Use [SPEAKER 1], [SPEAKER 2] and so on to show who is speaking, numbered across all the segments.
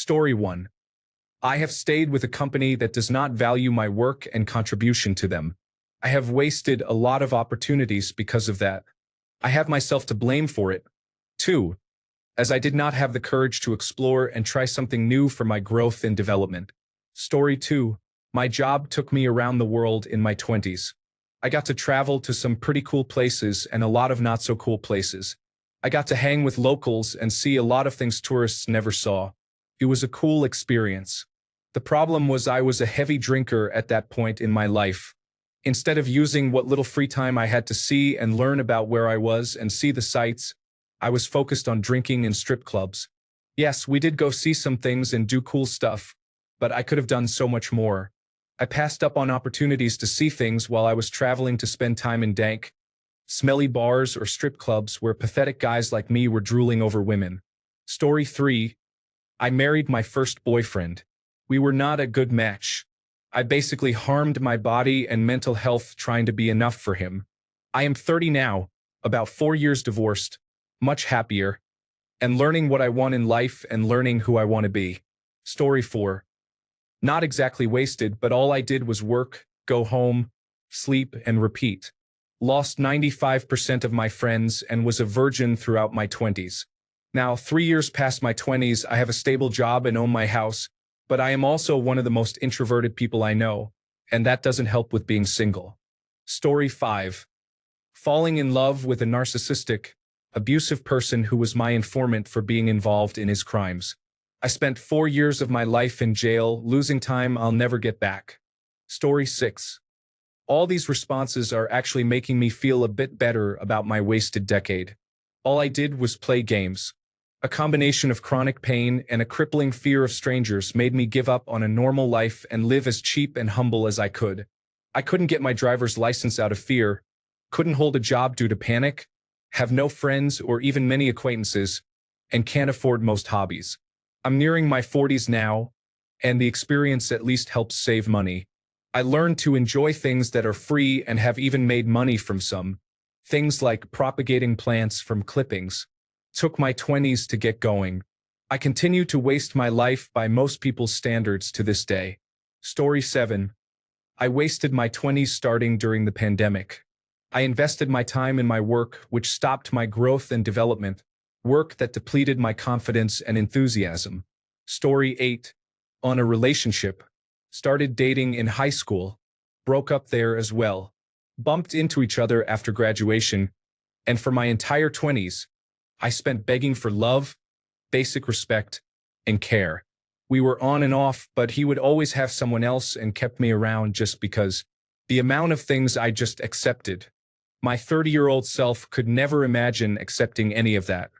[SPEAKER 1] Story 1. I have stayed with a company that does not value my work and contribution to them. I have wasted a lot of opportunities because of that. I have myself to blame for it. 2. As I did not have the courage to explore and try something new for my growth and development. Story 2. My job took me around the world in my 20s. I got to travel to some pretty cool places and a lot of not so cool places. I got to hang with locals and see a lot of things tourists never saw. It was a cool experience. The problem was I was a heavy drinker at that point in my life. Instead of using what little free time I had to see and learn about where I was and see the sights, I was focused on drinking in strip clubs. Yes, we did go see some things and do cool stuff, but I could have done so much more. I passed up on opportunities to see things while I was traveling to spend time in dank, smelly bars or strip clubs where pathetic guys like me were drooling over women. Story 3. I married my first boyfriend. We were not a good match. I basically harmed my body and mental health trying to be enough for him. I am 30 now, about 4 years divorced, much happier, and learning what I want in life and learning who I want to be. Story 4. Not exactly wasted, but all I did was work, go home, sleep, and repeat. Lost 95% of my friends and was a virgin throughout my 20s. Now, 3 years past my 20s, I have a stable job and own my house, but I am also one of the most introverted people I know, and that doesn't help with being single. Story 5. Falling in love with a narcissistic, abusive person who was my informant for being involved in his crimes. I spent 4 years of my life in jail, losing time I'll never get back. Story 6. All these responses are actually making me feel a bit better about my wasted decade. All I did was play games. A combination of chronic pain and a crippling fear of strangers made me give up on a normal life and live as cheap and humble as I could. I couldn't get my driver's license out of fear, couldn't hold a job due to panic, have no friends or even many acquaintances, and can't afford most hobbies. I'm nearing my 40s now, and the experience at least helps save money. I learned to enjoy things that are free and have even made money from some. Things like propagating plants from clippings. Took my 20s to get going. I continue to waste my life by most people's standards to this day. Story 7. I wasted my 20s starting during the pandemic. I invested my time in my work, which stopped my growth and development, work that depleted my confidence and enthusiasm. Story 8. On a relationship. Started dating in high school. Broke up there as well. Bumped into each other after graduation, and for my entire 20s, I spent begging for love, basic respect, and care. We were on and off, but he would always have someone else and kept me around just because. The amount of things I just accepted. My 30-year-old self could never imagine accepting any of that.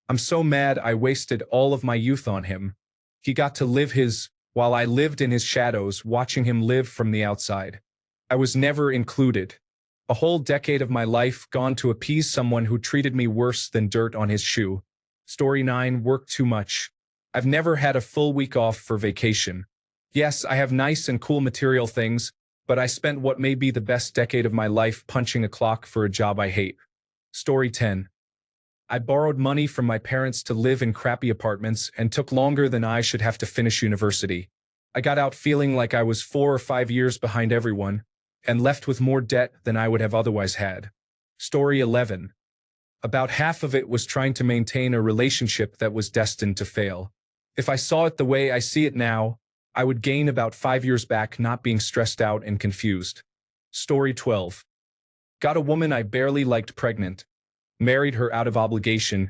[SPEAKER 1] I'm so mad I wasted all of my youth on him. He got to live his, while I lived in his shadows, watching him live from the outside. I was never included. A whole decade of my life gone to appease someone who treated me worse than dirt on his shoe. Story 9. Worked too much. I've never had a full week off for vacation. Yes, I have nice and cool material things, but I spent what may be the best decade of my life punching a clock for a job I hate. Story 10. I borrowed money from my parents to live in crappy apartments and took longer than I should have to finish university. I got out feeling like I was 4 or 5 years behind everyone, and left with more debt than I would have otherwise had. Story 11. About half of it was trying to maintain a relationship that was destined to fail. If I saw it the way I see it now, I would gain about 5 years back not being stressed out and confused. Story 12. Got a woman I barely liked pregnant, married her out of obligation,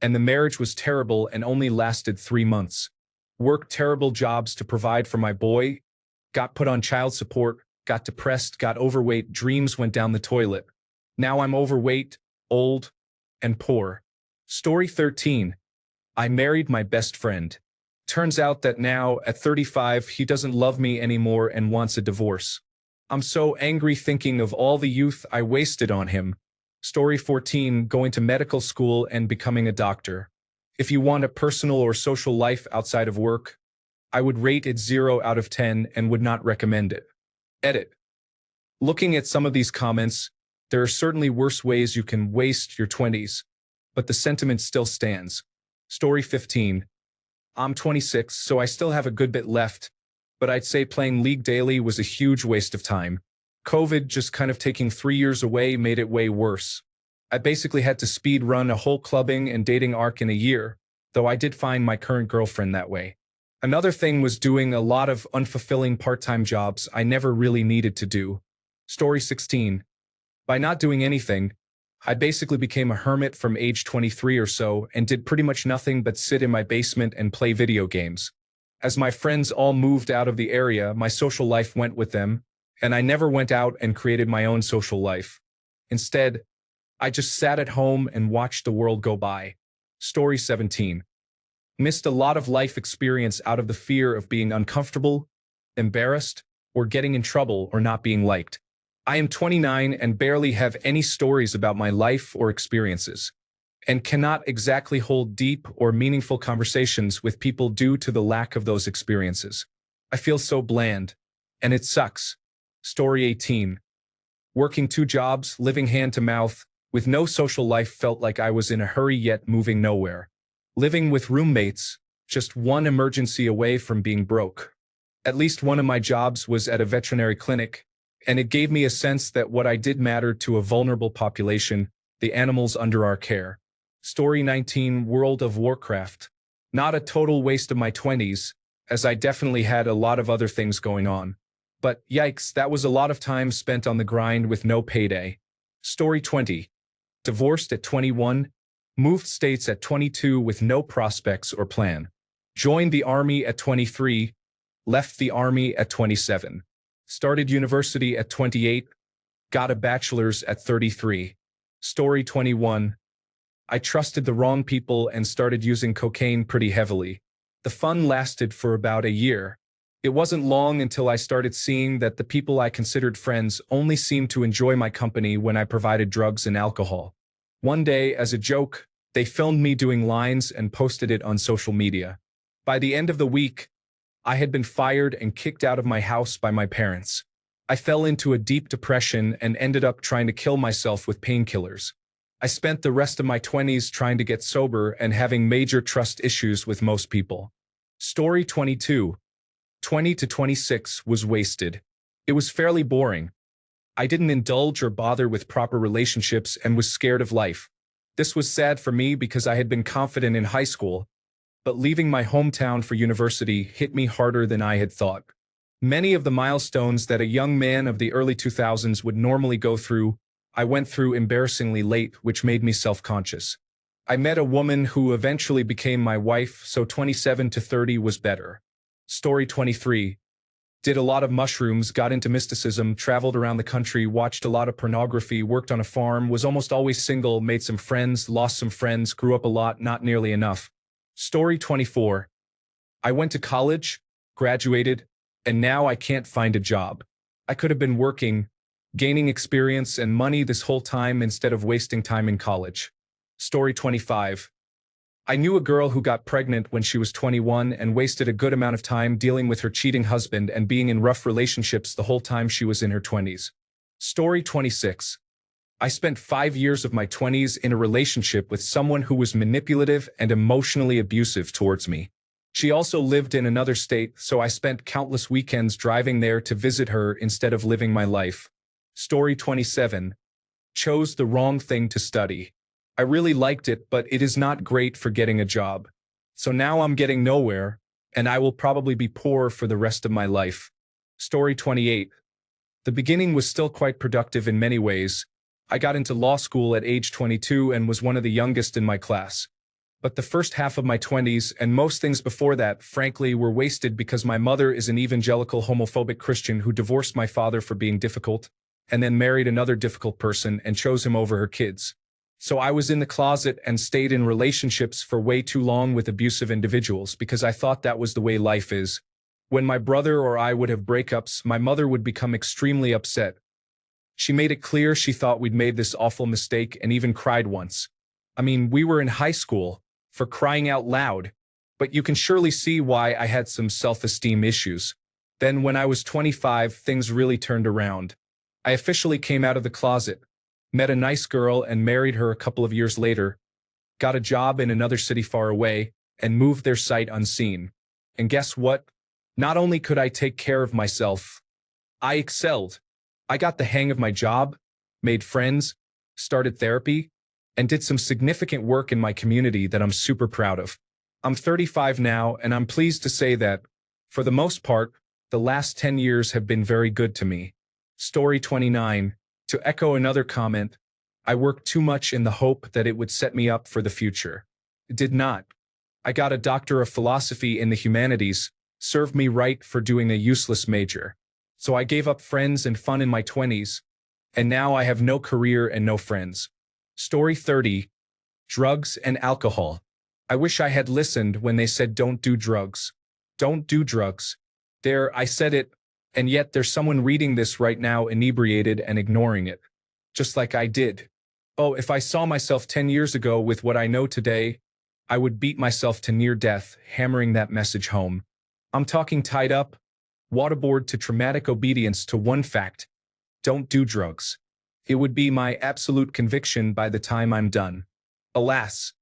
[SPEAKER 1] and the marriage was terrible and only lasted 3 months. Worked terrible jobs to provide for my boy, got put on child support, got depressed, got overweight, dreams went down the toilet. Now I'm overweight, old, and poor. Story 13. I married my best friend. Turns out that now, at 35, he doesn't love me anymore and wants a divorce. I'm so angry thinking of all the youth I wasted on him. Story 14. Going to medical school and becoming a doctor. If you want a personal or social life outside of work, I would rate it 0 out of 10 and would not recommend it. Edit. Looking at some of these comments, there are certainly worse ways you can waste your 20s, but the sentiment still stands. Story 15. I'm 26, so I still have a good bit left, but I'd say playing League daily was a huge waste of time. COVID just kind of taking 3 years away made it way worse. I basically had to speed run a whole clubbing and dating arc in a year, though I did find my current girlfriend that way. Another thing was doing a lot of unfulfilling part-time jobs I never really needed to do. Story 16. By not doing anything, I basically became a hermit from age 23 or so and did pretty much nothing but sit in my basement and play video games. As my friends all moved out of the area, my social life went with them, and I never went out and created my own social life. Instead, I just sat at home and watched the world go by. Story 17. Missed a lot of life experience out of the fear of being uncomfortable, embarrassed, or getting in trouble or not being liked. I am 29 and barely have any stories about my life or experiences, and cannot exactly hold deep or meaningful conversations with people due to the lack of those experiences. I feel so bland, and it sucks. Story 18. Working 2 jobs, living hand to mouth, with no social life felt like I was in a hurry yet moving nowhere. Living with roommates, just one emergency away from being broke. At least one of my jobs was at a veterinary clinic, and it gave me a sense that what I did mattered to a vulnerable population, the animals under our care. Story 19. World of Warcraft. Not a total waste of my 20s, as I definitely had a lot of other things going on. But yikes, that was a lot of time spent on the grind with no payday. Story 20. Divorced at 21, moved states at 22 with no prospects or plan. Joined the army at 23, left the army at 27. Started university at 28, got a bachelor's at 33. Story 21. I trusted the wrong people and started using cocaine pretty heavily. The fun lasted for about a year. It wasn't long until I started seeing that the people I considered friends only seemed to enjoy my company when I provided drugs and alcohol. One day, as a joke, they filmed me doing lines and posted it on social media. By the end of the week, I had been fired and kicked out of my house by my parents. I fell into a deep depression and ended up trying to kill myself with painkillers. I spent the rest of my 20s trying to get sober and having major trust issues with most people. Story 22. 20 to 26 was wasted. It was fairly boring. I didn't indulge or bother with proper relationships and was scared of life. This was sad for me because I had been confident in high school, but leaving my hometown for university hit me harder than I had thought. Many of the milestones that a young man of the early 2000s would normally go through, I went through embarrassingly late, which made me self-conscious. I met a woman who eventually became my wife, so 27 to 30 was better. Story 23. Did a lot of mushrooms, got into mysticism, traveled around the country, watched a lot of pornography, worked on a farm, was almost always single, made some friends, lost some friends, grew up a lot, not nearly enough. Story 24. I went to college, graduated, and now I can't find a job. I could have been working, gaining experience and money this whole time instead of wasting time in college. Story 25. I knew a girl who got pregnant when she was 21 and wasted a good amount of time dealing with her cheating husband and being in rough relationships the whole time she was in her 20s. Story 26. I spent 5 years of my 20s in a relationship with someone who was manipulative and emotionally abusive towards me. She also lived in another state, so I spent countless weekends driving there to visit her instead of living my life. Story 27. Chose the wrong thing to study. I really liked it, but it is not great for getting a job. So now I'm getting nowhere, and I will probably be poor for the rest of my life. Story 28. The beginning was still quite productive in many ways. I got into law school at age 22 and was one of the youngest in my class. But the first half of my 20s and most things before that, frankly, were wasted because my mother is an evangelical homophobic Christian who divorced my father for being difficult, and then married another difficult person and chose him over her kids. So I was in the closet and stayed in relationships for way too long with abusive individuals because I thought that was the way life is. When my brother or I would have breakups, my mother would become extremely upset. She made it clear she thought we'd made this awful mistake and even cried once. I mean, we were in high school, for crying out loud, but you can surely see why I had some self-esteem issues. Then when I was 25, things really turned around. I officially came out of the closet, met a nice girl and married her a couple of years later, got a job in another city far away, and moved their sight unseen. And guess what? Not only could I take care of myself, I excelled. I got the hang of my job, made friends, started therapy, and did some significant work in my community that I'm super proud of. I'm 35 now, and I'm pleased to say that, for the most part, the last 10 years have been very good to me. Story 29. To echo another comment, I worked too much in the hope that it would set me up for the future. It did not. I got a doctor of philosophy in the humanities, served me right for doing a useless major. So I gave up friends and fun in my 20s, and now I have no career and no friends. Story 30. Drugs and alcohol. I wish I had listened when they said don't do drugs. Don't do drugs. There, I said it, and yet there's someone reading this right now inebriated and ignoring it. Just like I did. Oh, if I saw myself 10 years ago with what I know today, I would beat myself to near death, hammering that message home. I'm talking tied up, waterboard to traumatic obedience to one fact: don't do drugs. It would be my absolute conviction by the time I'm done. Alas,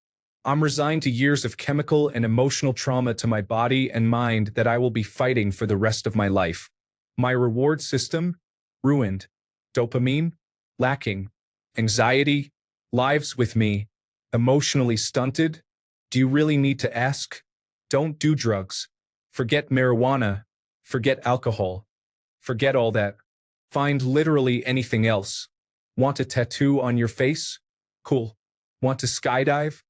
[SPEAKER 1] I'm resigned to years of chemical and emotional trauma to my body and mind that I will be fighting for the rest of my life. My reward system? Ruined. Dopamine? Lacking. Anxiety? Lives with me. Emotionally stunted? Do you really need to ask? Don't do drugs. Forget marijuana. Forget alcohol. Forget all that. Find literally anything else. Want a tattoo on your face? Cool. Want to skydive?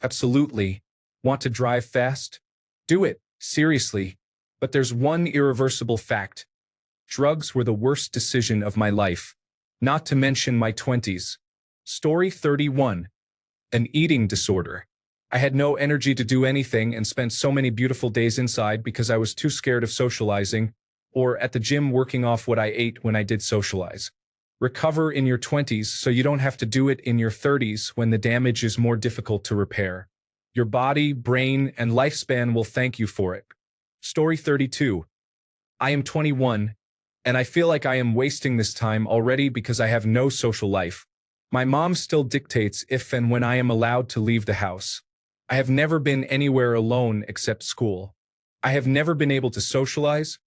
[SPEAKER 1] Absolutely. Want to drive fast? Do it, seriously. But there's one irreversible fact. Drugs were the worst decision of my life. Not to mention my 20s. Story 31. An eating disorder. I had no energy to do anything and spent so many beautiful days inside because I was too scared of socializing, or at the gym working off what I ate when I did socialize. Recover in your 20s so you don't have to do it in your 30s when the damage is more difficult to repair. Your body, brain, and lifespan will thank you for it. Story 32. I am 21, and I feel like I am wasting this time already because I have no social life. My mom still dictates if and when I am allowed to leave the house. I have never been anywhere alone except school. I have never been able to socialize,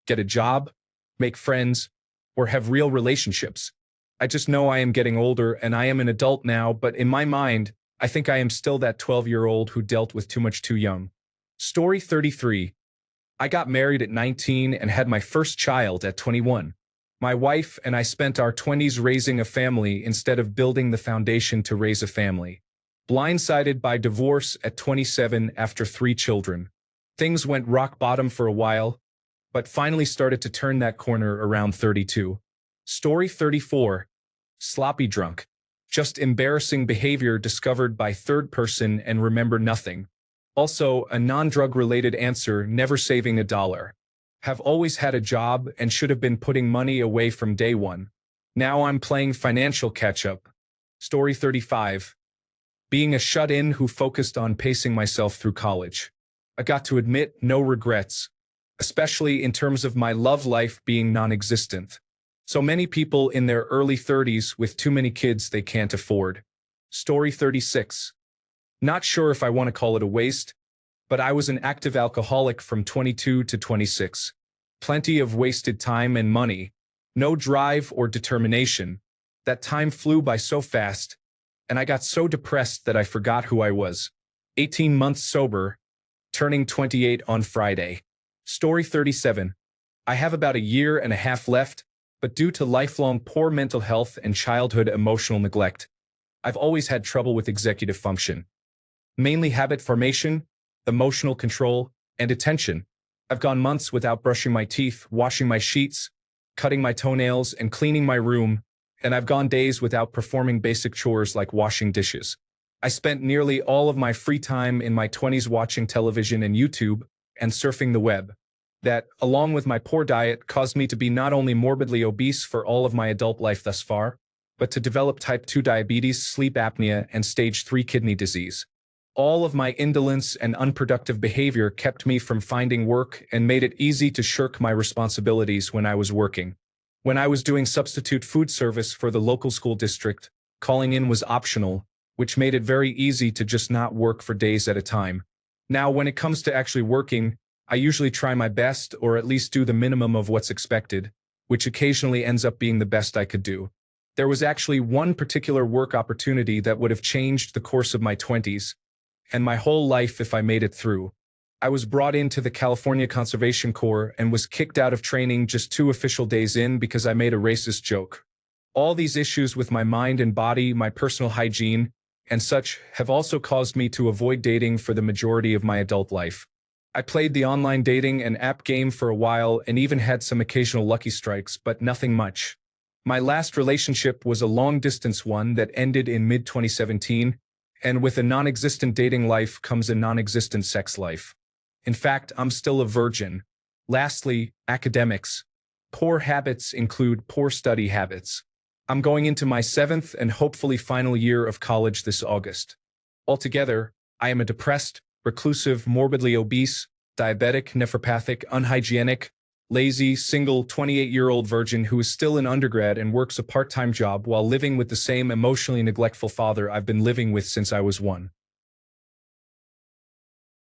[SPEAKER 1] get a job, make friends, or have real relationships. I just know I am getting older and I am an adult now, but in my mind, I think I am still that 12-year-old who dealt with too much too young. Story 33. I got married at 19 and had my first child at 21. My wife and I spent our 20s raising a family instead of building the foundation to raise a family. Blindsided by divorce at 27 after 3 children. Things went rock bottom for a while, but finally started to turn that corner around 32. Story 34. Sloppy drunk. Just embarrassing behavior discovered by third person and remember nothing. Also, a non-drug related answer, never saving a dollar. Have always had a job and should have been putting money away from day one. Now I'm playing financial catch-up. Story 35. Being a shut-in who focused on pacing myself through college. I got to admit, no regrets, especially in terms of my love life being non-existent. So many people in their early 30s with too many kids they can't afford. Story 36. Not sure if I want to call it a waste, but I was an active alcoholic from 22 to 26. Plenty of wasted time and money. No drive or determination. That time flew by so fast, and I got so depressed that I forgot who I was. 18 months sober, turning 28 on Friday. Story 37. I have about a year and a half left, but due to lifelong poor mental health and childhood emotional neglect, I've always had trouble with executive function. Mainly habit formation, emotional control, and attention. I've gone months without brushing my teeth, washing my sheets, cutting my toenails, and cleaning my room, and I've gone days without performing basic chores like washing dishes. I spent nearly all of my free time in my 20s watching television and YouTube and surfing the web. That, along with my poor diet, caused me to be not only morbidly obese for all of my adult life thus far, but to develop type 2 diabetes, sleep apnea, and stage 3 kidney disease. All of my indolence and unproductive behavior kept me from finding work and made it easy to shirk my responsibilities when I was working. When I was doing substitute food service for the local school district, calling in was optional, which made it very easy to just not work for days at a time. Now, when it comes to actually working, I usually try my best or at least do the minimum of what's expected, which occasionally ends up being the best I could do. There was actually one particular work opportunity that would have changed the course of my 20s and my whole life if I made it through. I was brought into the California Conservation Corps and was kicked out of training just 2 official days in because I made a racist joke. All these issues with my mind and body, my personal hygiene, and such have also caused me to avoid dating for the majority of my adult life. I played the online dating and app game for a while and even had some occasional lucky strikes, but nothing much. My last relationship was a long-distance one that ended in mid-2017, and with a non-existent dating life comes a non-existent sex life. In fact, I'm still a virgin. Lastly, academics. Poor habits include poor study habits. I'm going into my 7th and hopefully final year of college this August. Altogether, I am a depressed, reclusive, morbidly obese, diabetic, nephropathic, unhygienic, lazy, single, 28-year-old virgin who is still in undergrad and works a part-time job while living with the same emotionally neglectful father I've been living with since I was 1.